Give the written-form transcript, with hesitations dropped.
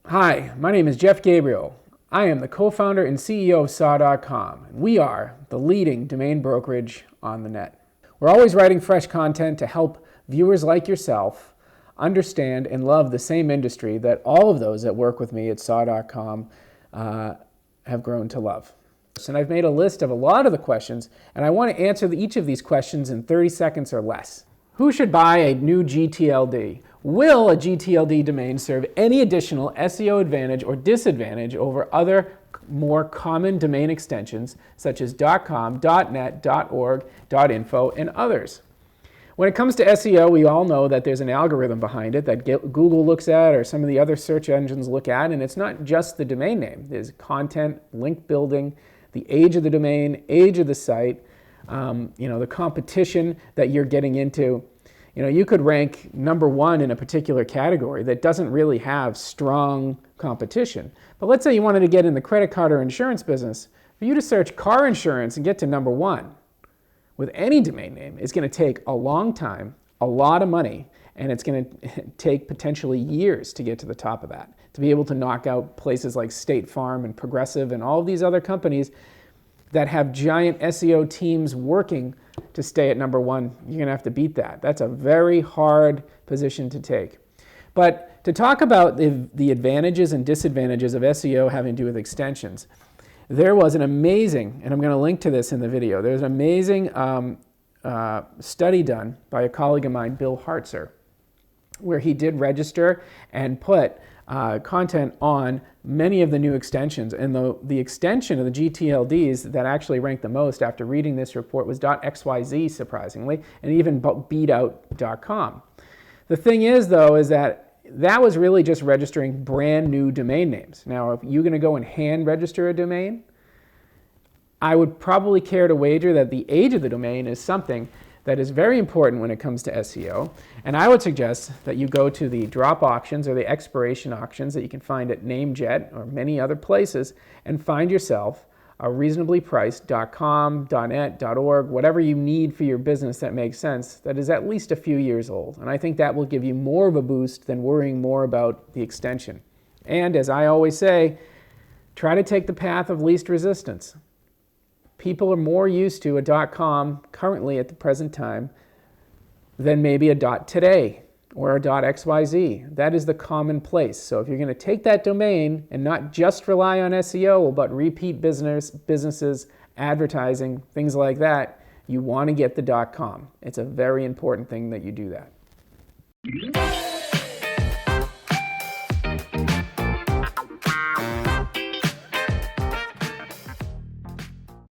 Hi, my name is Jeff Gabriel. I am the co-founder and CEO of Saw.com, and we are the leading domain brokerage on the net. We're always writing fresh content to help viewers like yourself understand and love the same industry that all of those that work with me at Saw.com have grown to love. And I've made a list of a lot of the questions, and I want to answer each of these questions in 30 seconds or less. Who should buy a new gTLD? Will a gTLD domain serve any additional SEO advantage or disadvantage over other more common domain extensions such as .com, .net, .org, .info, and others? When it comes to SEO, we all know that there's an algorithm behind it that Google looks at or some of the other search engines look at, and it's not just the domain name. There's content, link building, the age of the domain, age of the site, the competition that you're getting into. You could rank number one in a particular category that doesn't really have strong competition. But let's say you wanted to get in the credit card or insurance business. For you to search car insurance and get to number one with any domain name is going to take a long time, a lot of money, and it's going to take potentially years to get to the top of that. To be able to knock out places like State Farm and Progressive and all of these other companies that have giant SEO teams working to stay at number one, you're going to have to beat that. That's a very hard position to take. But to talk about the advantages and disadvantages of SEO having to do with extensions, there was an amazing, and I'm going to link to this in the video, there's an amazing study done by a colleague of mine, Bill Hartzer, where he did register and put content on many of the new extensions. And the extension of the gTLDs that actually ranked the most after reading this report was .xyz, surprisingly, and even beat out .com. The thing is, though, is that was really just registering brand new domain names. Now, if you're going to go and hand register a domain, I would probably care to wager that the age of the domain is something that is very important when it comes to SEO. And I would suggest that you go to the drop auctions or the expiration auctions that you can find at NameJet or many other places and find yourself a reasonably priced .com, .net, .org, whatever you need for your business that makes sense, that is at least a few years old. And I think that will give you more of a boost than worrying more about the extension. And as I always say, try to take the path of least resistance. People are more used to a .com currently at the present time than maybe a .today or a .xyz. That is the common place. So if you're going to take that domain and not just rely on SEO, but repeat businesses, advertising, things like that, you want to get the .com. It's a very important thing that you do that.